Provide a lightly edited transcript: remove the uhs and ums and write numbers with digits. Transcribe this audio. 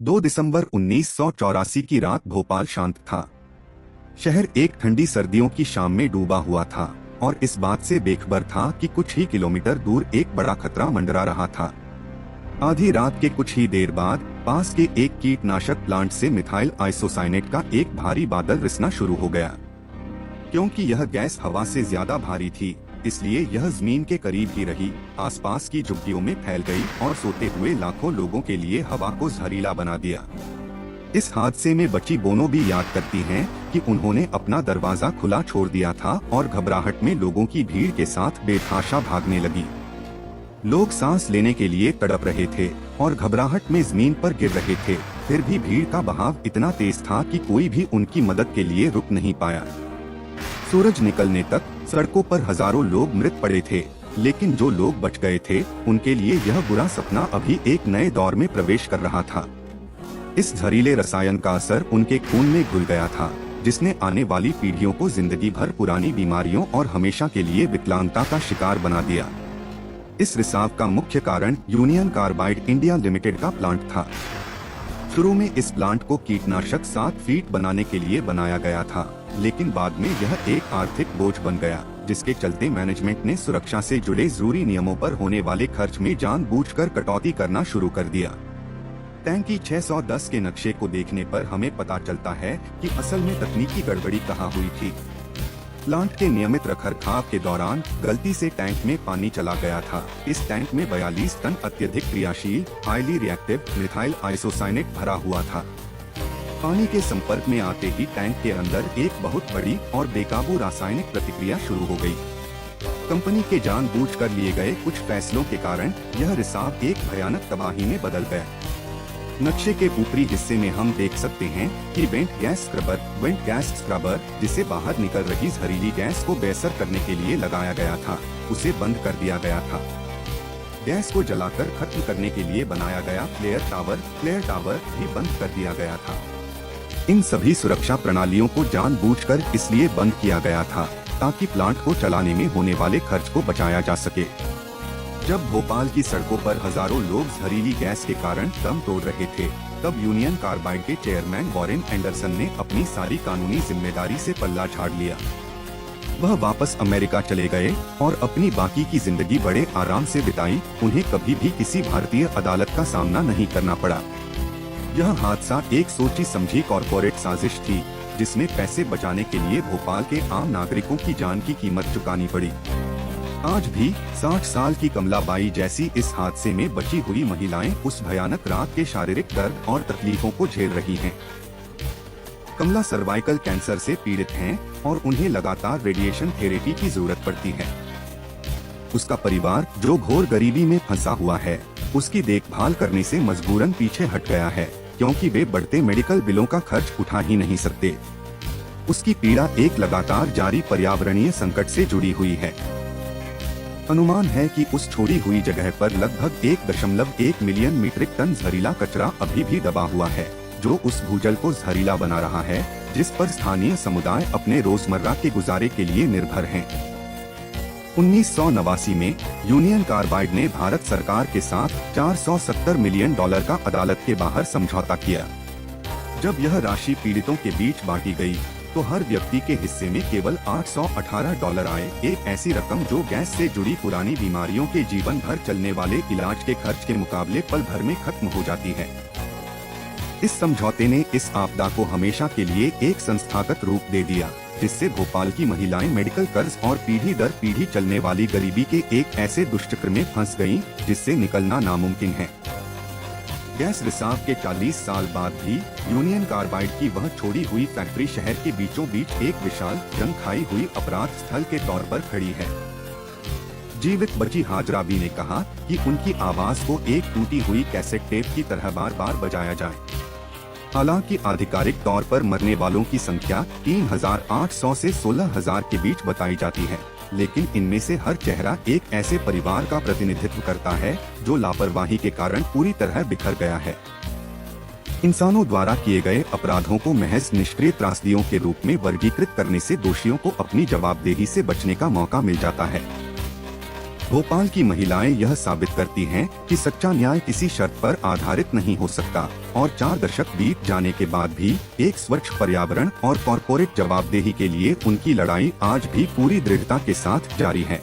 2 दिसंबर 1984 की रात भोपाल शांत था। शहर एक ठंडी सर्दियों की शाम में डूबा हुआ था और इस बात से बेखबर था कि कुछ ही किलोमीटर दूर एक बड़ा खतरा मंडरा रहा था। आधी रात के कुछ ही देर बाद पास के एक कीटनाशक प्लांट से मिथाइल आइसोसाइनेट का एक भारी बादल रिसना शुरू हो गया। क्योंकि यह गैस हवा से ज्यादा भारी थी, इसलिए यह जमीन के करीब ही रही, आसपास की झुग्गियों में फैल गई और सोते हुए लाखों लोगों के लिए हवा को जहरीला बना दिया। इस हादसे में बची बोनो भी याद करती हैं कि उन्होंने अपना दरवाजा खुला छोड़ दिया था और घबराहट में लोगों की भीड़ के साथ बेतहाशा भागने लगी। लोग सांस लेने के लिए तड़प रहे थे और घबराहट में जमीन पर गिर रहे थे, फिर भी भीड़ का बहाव इतना तेज था कि कोई भी उनकी मदद के लिए रुक नहीं पाया। सूरज निकलने तक सड़कों पर हजारों लोग मृत पड़े थे, लेकिन जो लोग बच गए थे उनके लिए यह बुरा सपना अभी एक नए दौर में प्रवेश कर रहा था। इस जहरीले रसायन का असर उनके खून में घुल गया था, जिसने आने वाली पीढ़ियों को जिंदगी भर पुरानी बीमारियों और हमेशा के लिए विकलांगता का शिकार बना दिया। इस रिसाव का मुख्य कारण यूनियन कार्बाइड इंडिया लिमिटेड का प्लांट था। शुरू में इस प्लांट को कीटनाशक 7 फीट बनाने के लिए बनाया गया था, लेकिन बाद में यह एक आर्थिक बोझ बन गया, जिसके चलते मैनेजमेंट ने सुरक्षा से जुड़े जरूरी नियमों पर होने वाले खर्च में जानबूझकर कटौती करना शुरू कर दिया। टैंक की 610 के नक्शे को देखने पर हमें पता चलता है कि असल में तकनीकी गड़बड़ी कहाँ हुई थी। प्लांट के नियमित रखरखाव के दौरान गलती से टैंक में पानी चला गया था। इस टैंक में 42 टन अत्यधिक क्रियाशील हाईली रिएक्टिव मिथाइल आइसोसाइनेट भरा हुआ था। पानी के संपर्क में आते ही टैंक के अंदर एक बहुत बड़ी और बेकाबू रासायनिक प्रतिक्रिया शुरू हो गई। कंपनी के जानबूझकर लिए गए कुछ फैसलों के कारण यह रिसाव एक भयानक तबाही में बदल गया। नक्शे के ऊपरी हिस्से में हम देख सकते हैं कि वेंट गैस स्क्रबर, जिसे बाहर निकल रही जहरीली गैस को बेअसर करने के लिए लगाया गया था, उसे बंद कर दिया गया था। गैस को जलाकर खत्म करने के लिए बनाया गया फ्लेयर टावर भी बंद कर दिया गया था। इन सभी सुरक्षा प्रणालियों को जानबूझकर इसलिए बंद किया गया था ताकि प्लांट को चलाने में होने वाले खर्च को बचाया जा सके। जब भोपाल की सड़कों पर हजारों लोग जहरीली गैस के कारण दम तोड़ रहे थे, तब यूनियन कार्बाइड के चेयरमैन वॉरेन एंडरसन ने अपनी सारी कानूनी जिम्मेदारी से पल्ला झाड़ लिया। वह वापस अमेरिका चले गए और अपनी बाकी की जिंदगी बड़े आराम से बिताई। उन्हें कभी भी किसी भारतीय अदालत का सामना नहीं करना पड़ा। यह हादसा एक सोची समझी कॉरपोरेट साजिश थी, जिसमें पैसे बचाने के लिए भोपाल के आम नागरिकों की जान की कीमत चुकानी पड़ी। आज भी 60 साल की कमलाबाई जैसी इस हादसे में बची हुई महिलाएं उस भयानक रात के शारीरिक दर्द और तकलीफों को झेल रही हैं। कमला सर्वाइकल कैंसर से पीड़ित हैं और उन्हें लगातार रेडिएशन थेरेपी की जरूरत पड़ती है। उसका परिवार, जो घोर गरीबी में फंसा हुआ है, उसकी देखभाल करने से मजबूरन पीछे हट गया है, क्योंकि वे बढ़ते मेडिकल बिलों का खर्च उठा ही नहीं सकते। उसकी पीड़ा एक लगातार जारी पर्यावरणीय संकट से जुड़ी हुई है। अनुमान है कि उस छोड़ी हुई जगह पर लगभग 1.1 मिलियन मीट्रिक टन जहरीला कचरा अभी भी दबा हुआ है, जो उस भूजल को जहरीला बना रहा है, जिस पर स्थानीय समुदाय अपने रोजमर्रा के गुजारे के लिए निर्भर हैं। 1989 में यूनियन कार्बाइड ने भारत सरकार के साथ $470 मिलियन का अदालत के बाहर समझौता किया। जब यह राशि पीड़ितों के बीच बांटी गई, तो हर व्यक्ति के हिस्से में केवल $818 आए, एक ऐसी रकम जो गैस से जुड़ी पुरानी बीमारियों के जीवन भर चलने वाले इलाज के खर्च के मुकाबले पल भर में खत्म हो जाती है। इस समझौते ने इस आपदा को हमेशा के लिए एक संस्थागत रूप दे दिया, जिससे भोपाल की महिलाएं मेडिकल कर्ज और पीढ़ी दर पीढ़ी चलने वाली गरीबी के एक ऐसे दुष्चक्र में फंस गयीं, जिससे निकलना नामुमकिन है। गैस रिसाव के 40 साल बाद भी यूनियन कार्बाइड की वह छोड़ी हुई फैक्ट्री शहर के बीचों बीच एक विशाल जंग खाई हुई अपराध स्थल के तौर पर खड़ी है। जीवित बची हाजराबी ने कहा कि उनकी आवाज को एक टूटी हुई कैसेट टेप की तरह बार बार बजाया जाए। हालांकि आधिकारिक तौर पर मरने वालों की संख्या 3,800 से 16,000 के बीच बताई जाती है, लेकिन इनमें से हर चेहरा एक ऐसे परिवार का प्रतिनिधित्व करता है जो लापरवाही के कारण पूरी तरह बिखर गया है। इंसानों द्वारा किए गए अपराधों को महज निष्क्रिय त्रासदियों के रूप में वर्गीकृत करने से दोषियों को अपनी जवाबदेही से बचने का मौका मिल जाता है। भोपाल की महिलाएं यह साबित करती हैं कि सच्चा न्याय किसी शर्त पर आधारित नहीं हो सकता और 4 दशक बीत जाने के बाद भी एक स्वच्छ पर्यावरण और कॉरपोरेट जवाबदेही के लिए उनकी लड़ाई आज भी पूरी दृढ़ता के साथ जारी है।